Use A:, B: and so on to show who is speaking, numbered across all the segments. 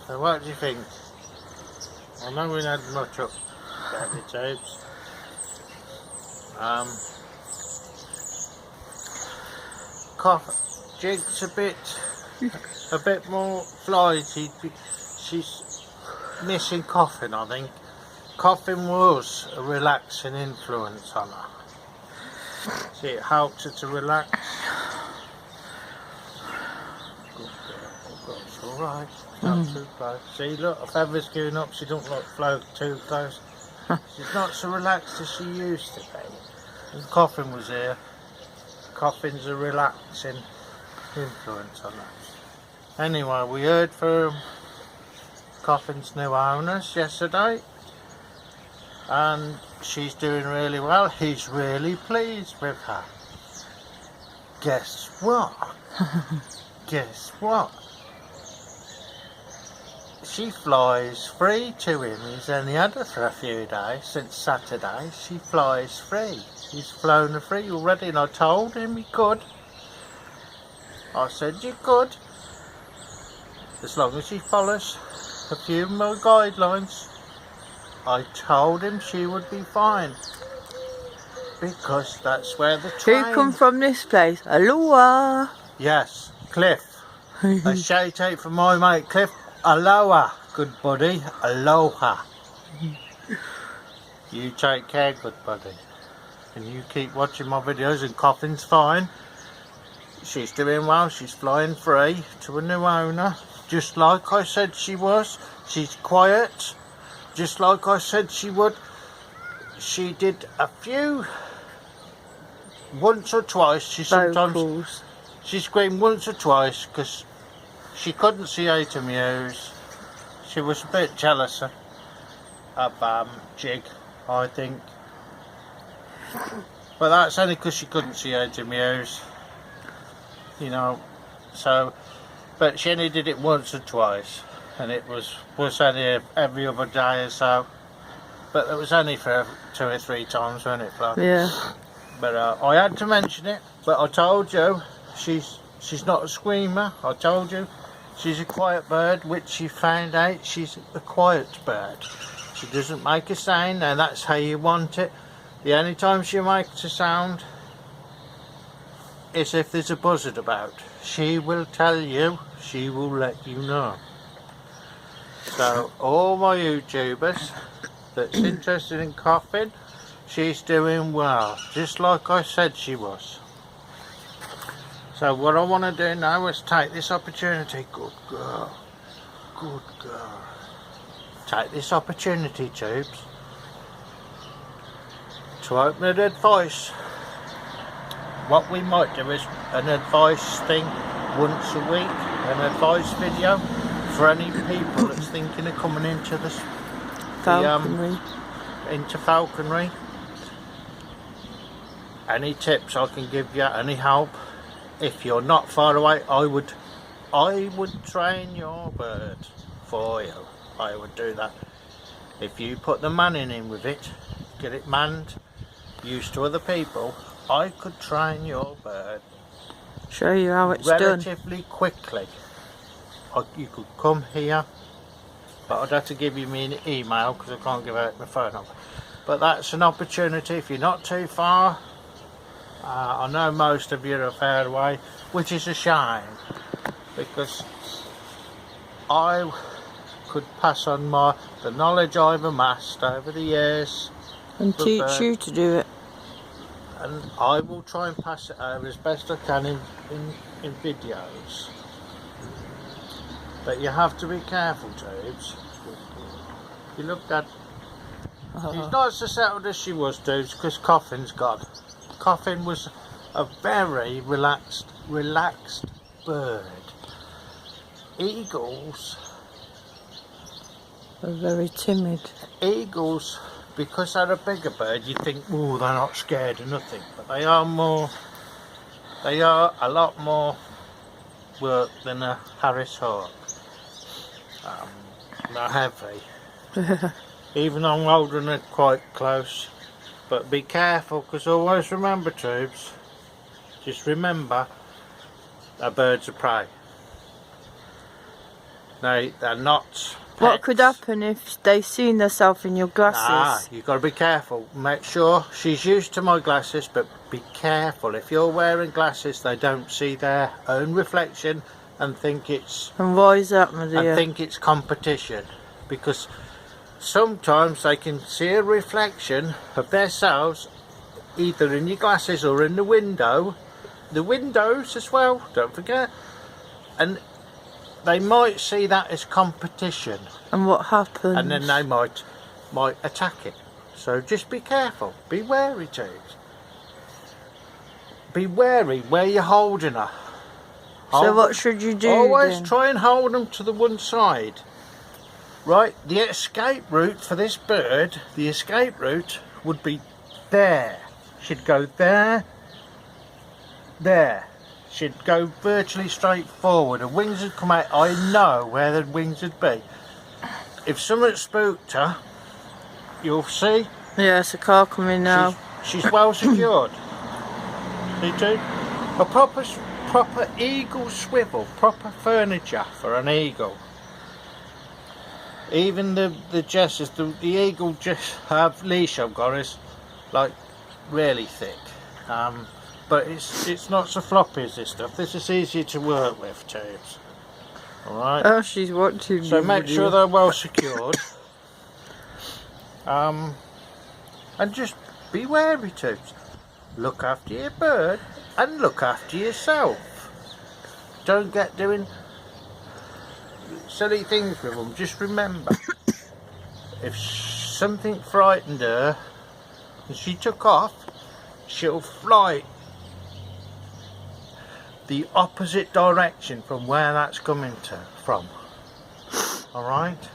A: So what do you think? I know we had much up there, Tubes. Jig's a bit more flighty. She's missing Coffin, I think. Coffin was a relaxing influence on her. See, it helped her to relax. Good girl, it's alright. Not too close. See, look, her feather's going up. She don't look float too close. She's not so relaxed as she used to be. And Coffin was here. Coffin's a relaxing influence on her. Anyway, we heard from Coffin's new owners yesterday, and she's doing really well. He's really pleased with her. Guess what? Guess what? She flies free to him. He's only had her for a few days, since Saturday. She flies free. He's flown her free already, and I told him he could. I said you could, as long as he follows a few more guidelines. I told him she would be fine, because that's where the train...
B: Who come from this place? Aloha!
A: Yes, Cliff. A shout out for my mate Cliff. Aloha, good buddy. Aloha. You take care, good buddy. And you keep watching my videos, and Coffin's fine. She's doing well. She's flying free to a new owner, just like I said she was. She's quiet, just like I said she would. She did a few, once or twice. She sometimes she screamed once or twice because she couldn't see how to muse. She was a bit jealous of Jig, I think. But that's only because she couldn't see how to muse. You know, so, but she only did it once or twice, and it was only every other day or so. But it was only for 2 or 3 times, wasn't it, Flo?
B: Yeah.
A: But I had to mention it. But I told you, she's not a screamer. I told you, she's a quiet bird, which you found out she's a quiet bird. She doesn't make a sound, and that's how you want it. The only time she makes a sound is if there's a buzzard about. She will tell you, she will let you know. So all my YouTubers that's interested in Coffin, she's doing well, just like I said she was. So what I want to do now is take this opportunity, good girl, take this opportunity, Tubes, to open an advice. What we might do is an advice thing once a week, an advice video for any people that's thinking of coming into falconry. Into falconry. Any tips I can give you, any help. If you're not far away, I would train your bird for you. I would do that. If you put the manning in with it, get it manned, used to other people, I could train your bird.
B: Show you how it's
A: relatively quickly. You could come here, but I'd have to give you an email because I can't give out my phone number. But that's an opportunity if you're not too far. I know most of you are far away, which is a shame, because I could pass on the knowledge I've amassed over the years
B: and teach you to do it.
A: And I will try and pass it over as best I can in videos. But you have to be careful, Tubes. You look at... She's not so settled as she was, Tubes, because Coffin's gone. Coffin was a very relaxed bird. Eagles
B: are very timid.
A: Eagles, because they're a bigger bird, you think, oh, they're not scared of nothing. But they are a lot more work than a Harris hawk. They're heavy. Even though I'm holding it quite close. But be careful, because always remember, Tubes, just remember, a bird's of prey. They're not.
B: What could
A: pets.
B: happen if they seen themselves in your glasses?
A: You've got to be careful. Make sure she's used to my glasses, but be careful. If you're wearing glasses, they don't see their own reflection and think it's
B: And why is that, my dear?
A: competition, because sometimes they can see a reflection of themselves either in your glasses or in the windows as well, don't forget, and they might see that as competition,
B: And what happens?
A: and then they might attack it. So just be careful, be wary too. Be wary where you're holding her.
B: So what should you do
A: Always
B: then?
A: try and hold them to the one side. Right, the escape route for this bird, the escape route would be there. She'd go there, there. She'd go virtually straight forward. Her wings would come out. I know where the wings would be. If someone spooked her, you'll see.
B: Yeah, it's a car coming now.
A: She's well secured. See too? A proper eagle swivel, proper furniture for an eagle. Even the jesses, the eagle just leash I've got is like really thick. But it's not so floppy as this stuff. This is easier to work with, tubes. Alright.
B: Oh, she's watching.
A: So make sure they're well secured. And just be wary, tubes. Look after your bird and look after yourself. Don't get doing silly things with them. Just remember, if something frightened her and she took off, she'll fly the opposite direction from where that's coming from. Alright?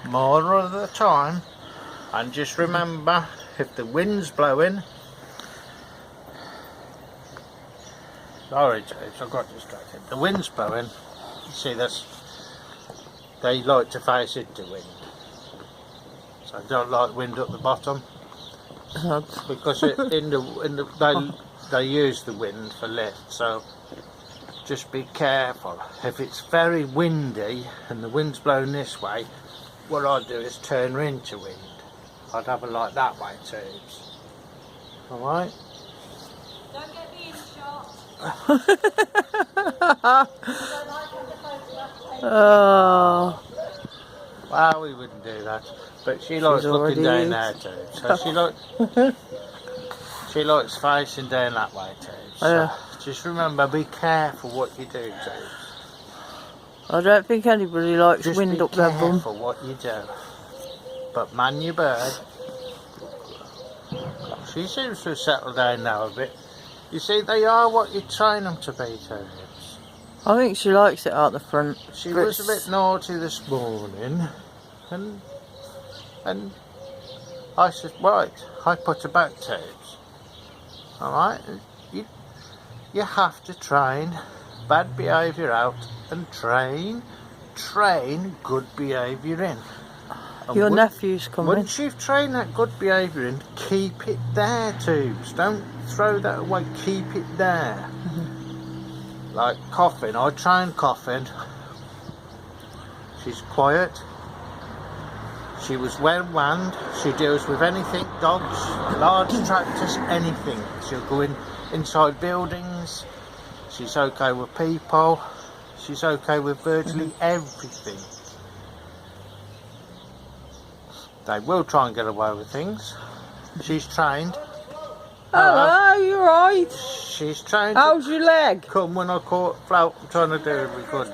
A: More of the time. And just remember, if the wind's blowing, sorry James, I got distracted. The wind's blowing, you see this, they like to face into wind. So I don't like wind up the bottom, because they use the wind for lift. So just be careful. If it's very windy and the wind's blowing this way, what I'd do is turn her into wind. I'd have her like that way too. Alright?
C: Don't get me in shot.
B: Oh.
A: Well, we wouldn't do that. But she likes looking down there too. So she likes facing down that way too. So just remember, be careful what you do too.
B: I don't think anybody likes
A: Just
B: wind
A: be
B: up their bum.
A: careful what you do. But man your bird. She seems to have settled down now a bit. You see, they are what you train them to be, too.
B: I think she likes it out the front.
A: She was a bit naughty this morning, and I said, right, I put her back to. Alright? You have to train bad behaviour out and train good behaviour in. And
B: Your nephew's coming.
A: Once you've trained that good behaviour in, keep it there, tubes. Don't throw that away, keep it there. Like Coffin, I train Coffin. She's quiet. She was well manned. She deals with anything, dogs, large tractors, anything. She'll go inside buildings. She's okay with people. She's okay with virtually everything. They will try and get away with things. She's trained.
B: Oh, you're right.
A: She's trained.
B: How's your leg?
A: Come when I caught float. I'm trying to do a recording.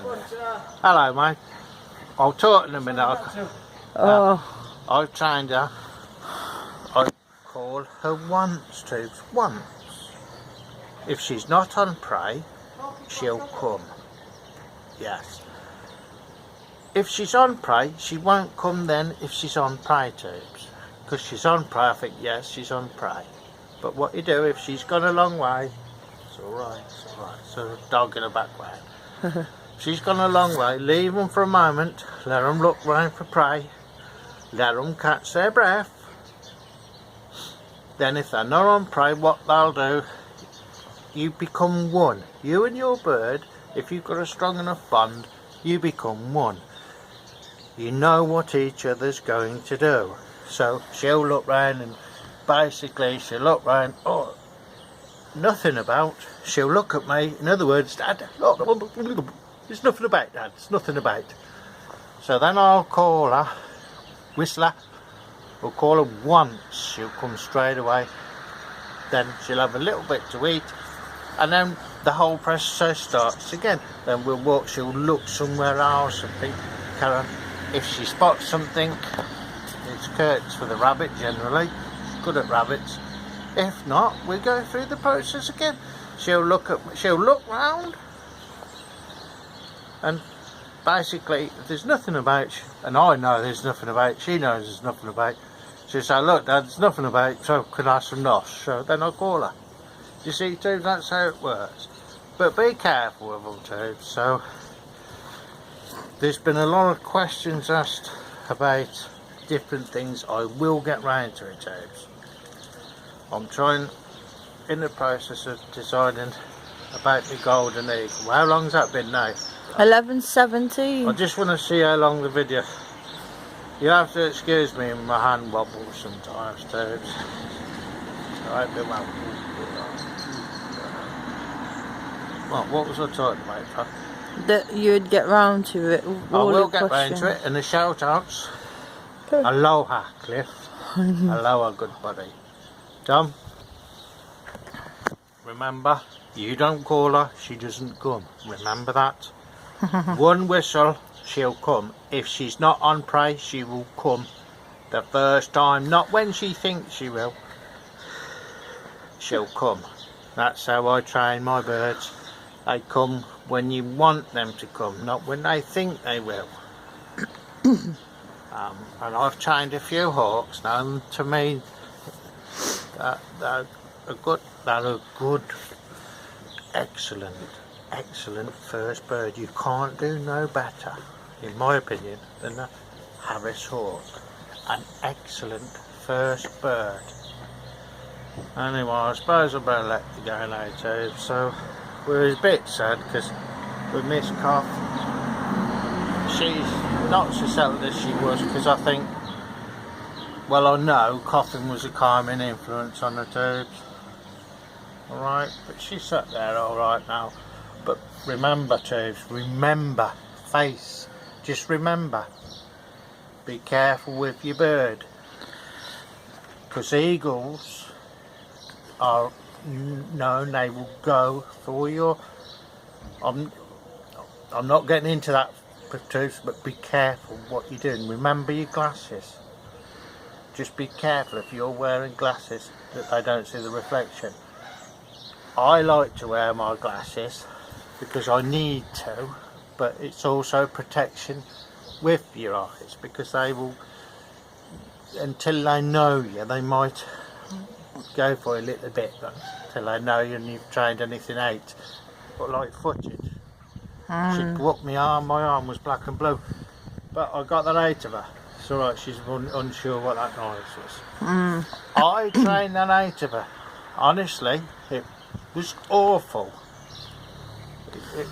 A: Hello, mate. I'll talk in a minute. I've trained her. I call her once, troops. Once. If she's not on prey, she'll come. Yes. If she's on prey, she won't come then if she's on prey, tubes. Because she's on prey, I think, yes, she's on prey. But what you do, if she's gone a long way, it's alright, it's alright. So a dog in the back way. She's gone a long way, leave them for a moment, let them look round for prey, let them catch their breath. Then if they're not on prey, what they'll do, you become one. You and your bird, if you've got a strong enough bond, you become one. You know what each other's going to do. So she'll look round and basically she'll look round, oh, nothing about. She'll look at me, in other words, Dad, look, there's nothing about, Dad, there's nothing about. So then I'll call her, Whistler, we'll call her once, she'll come straight away. Then she'll have a little bit to eat, and then the whole process starts again. Then we'll walk, she'll look somewhere else and think, Karen, if she spots something, it's curtains for the rabbit generally, she's good at rabbits. If not, we go through the process again. She'll look round, and basically, if there's nothing about, and I know there's nothing about, she knows there's nothing about, she'll say, look, Dad, there's nothing about, so can I have some nos? So then I'll call her. You see, too, that's how it works. But be careful with them, too. So, there's been a lot of questions asked about different things. I will get round to it, James. I'm trying, in the process of deciding about the golden eagle. Well, how long's that been now?
B: 11:17.
A: I just want to see how long the video. You have to excuse me, my hand wobbles sometimes, too. Alright, be well. What was I talking about, Pat?
B: That you'd get round to it.
A: I will get round to it, and the shout outs. Aloha, Cliff. Aloha, good buddy. Tom, remember, you don't call her, she doesn't come. Remember that. One whistle, she'll come. If she's not on prey, she will come the first time. Not when she thinks she will. She'll come. That's how I train my birds. They come when you want them to come, not when they think they will. And I've trained a few hawks now, and to me, they're a good, excellent first bird. You can't do no better, in my opinion, than a Harris hawk. An excellent first bird. Anyway, I suppose I better let you go now too. So we're a bit sad because we missed Coff. She's not so settled as she was, because I think, well, I know coffin was a calming influence on the tubes. Alright, but she's sat there alright now. But remember, tubes, remember, face, just remember, be careful with your bird, because eagles are known, they will go for your, I'm not getting into that, tubes, but be careful what you're doing. Remember your glasses. Just be careful if you're wearing glasses that they don't see the reflection. I like to wear my glasses because I need to, but it's also protection with your eyes, because they will, until they know you, they might go for a little bit, but until they know you and you've trained anything out. But like footage, she whooped my arm was black and blue, but I got that out of her. It's alright, she's unsure what that noise was. I trained that out of her. Honestly, it was awful.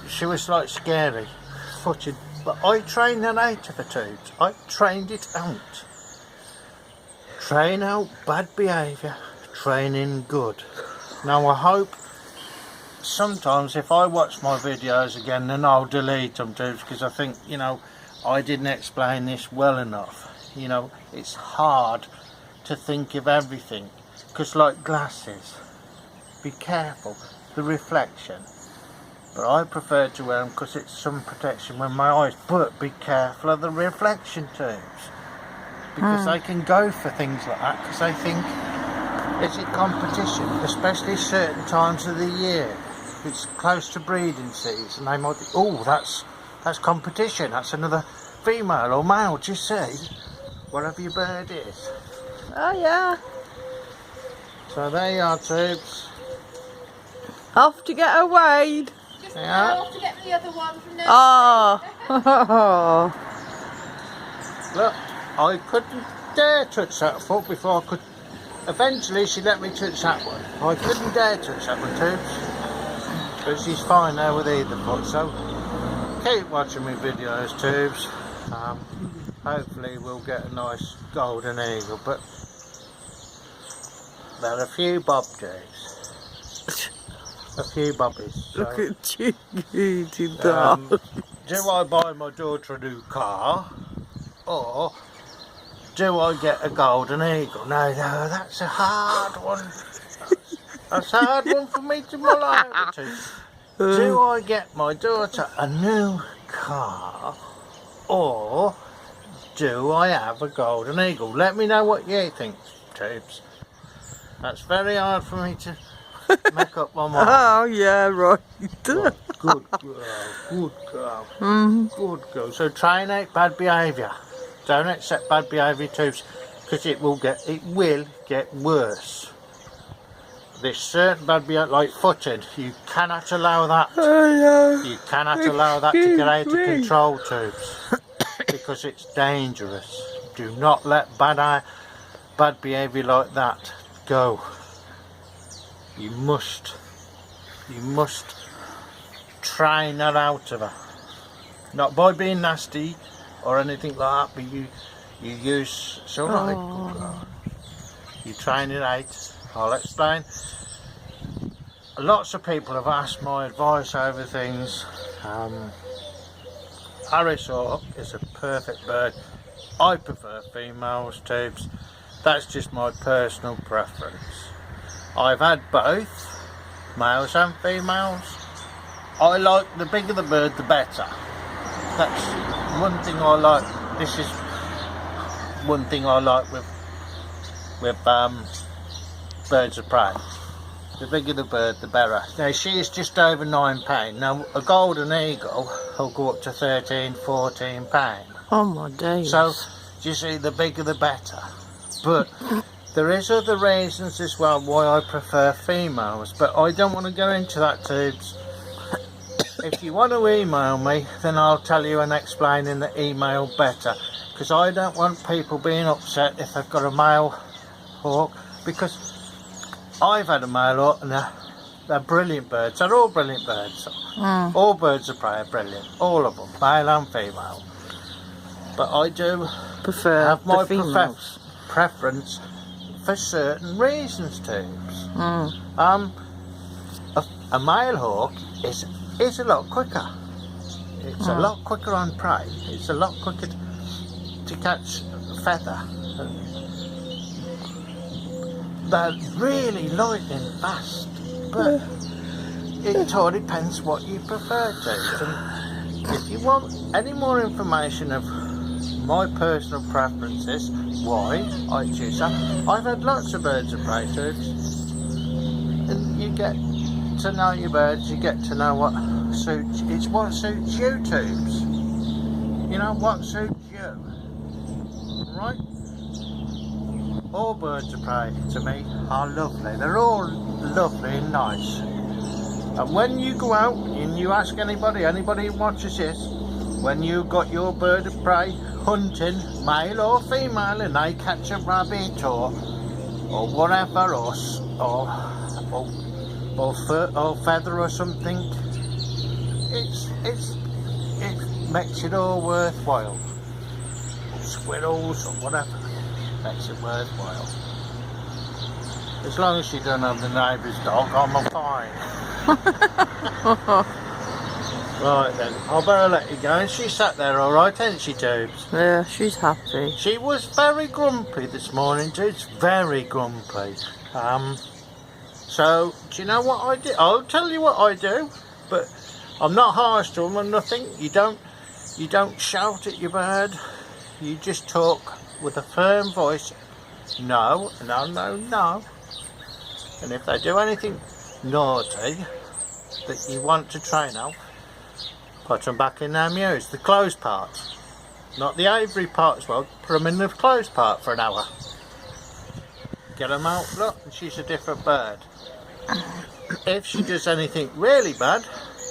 A: She was like scary footed, but I trained that out of her, tubes. I trained it out. Train out bad behaviour, training good. Now I hope sometimes if I watch my videos again, then I'll delete them, tubes, because I think, you know, I didn't explain this well enough. You know, it's hard to think of everything, because like glasses, be careful, the reflection. But I prefer to wear them because it's some protection with my eyes. But be careful of the reflection tubes, because they can go for things like that, because they think, is it competition? Especially certain times of the year. It's close to breeding season, they might think, oh, that's competition, that's another female or male, do you see? Whatever your bird is.
B: Oh yeah.
A: So there you are, tubes.
B: Off to get her weighed.
C: Just
A: Yeah.
C: off to get the other one from the.
B: Oh.
A: Look, I couldn't dare touch that foot before I could. Eventually she let me touch that one. I couldn't dare touch that one, tubes. But she's fine now with either foot, so keep watching my videos, tubes. Hopefully we'll get a nice golden eagle, but there are a few bobtails. A few bobbies. So,
B: Look at you eating that.
A: do I buy my daughter a new car, or do I get a golden eagle? No, that's a hard one. That's a hard one for me to mull over to. Do I get my daughter a new car, or do I have a golden eagle? Let me know what you think, tubes. That's very hard for me to make up my mind.
B: Oh, yeah, right.
A: Good girl, good girl, good girl. So try and out bad behaviour. Don't accept bad behaviour, tubes, because it will get worse. There's certain bad behaviour, like footing. You cannot allow that. You cannot allow that to get out of control, tubes, because it's dangerous. Do not let bad behaviour like that go. You must train that out of her. Not by being nasty or anything like that, but you use so you train it out. I'll explain. Lots of people have asked my advice over things. Harris Hawk is a perfect bird. I prefer females, tubes. That's just my personal preference. I've had both, males and females. I like the bigger the bird, the better. That's one thing I like. This is one thing I like with birds of prey. The bigger the bird, the better. Now she is just over £9. Now a golden eagle will go up to £13, £14.
B: Oh my days.
A: So you see, the bigger the better. But there is other reasons as well why I prefer females, but I don't want to go into that, tubes. If you want to email me, then I'll tell you and explain in the email better, because I don't want people being upset if they've got a male hawk, because I've had a male hawk and they're brilliant birds. They're all brilliant birds. All birds of prey are brilliant, all of them, male and female. But I do
B: prefer
A: have my
B: the females.
A: preference for certain reasons, tubes. A male hawk is a lot quicker. It's a lot quicker on prey. It's a lot quicker to catch feather. They're really light and fast, but it all depends what you prefer, tubes. And if you want any more information of my personal preferences, why I choose that, I've had lots of birds of prey, tubes, and you get to know your birds, you get to know what suits you, tubes. You know what suits you, right? All birds of prey to me are lovely. They're all lovely and nice. And when you go out and you ask anybody who watches this, when you got your bird of prey hunting, male or female, and they catch a rabbit or whatever, or feather or something, it makes it all worthwhile. Or squirrels or whatever, makes it worthwhile. As long as you don't have the neighbour's dog, I'm fine. Right then, I better let you go. And she sat there alright, ain't she, tubes?
B: Yeah, she's happy.
A: She was very grumpy this morning, tubes. Very grumpy. So, do you know what I do? I'll tell you what I do, but I'm not harsh to them or nothing. You don't shout at your bird. You just talk with a firm voice. No, no, no, no. And if they do anything naughty that you want to train out, put them back in their mews, the closed part. Not the aviary part as well, put them in the closed part for an hour. Get them out, look, and she's a different bird. If she does anything really bad,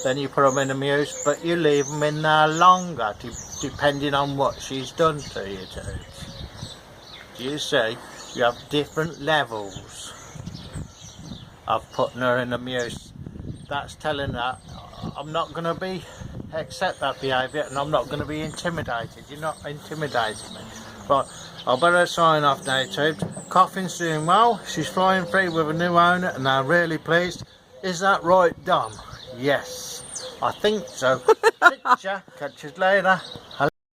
A: then you put them in the mews, but you leave them in there longer, depending on what she's done to you, tubes. Do you see? You have different levels of putting her in the mews. That's telling her, I'm not going to be accept that behaviour, and I'm not going to be intimidated. You're not intimidating me. Right, I better sign off now, Tubes. Coffin's doing well. She's flying free with a new owner, and I'm really pleased. Is that right, Dom? Yes, I think so. Catch you later.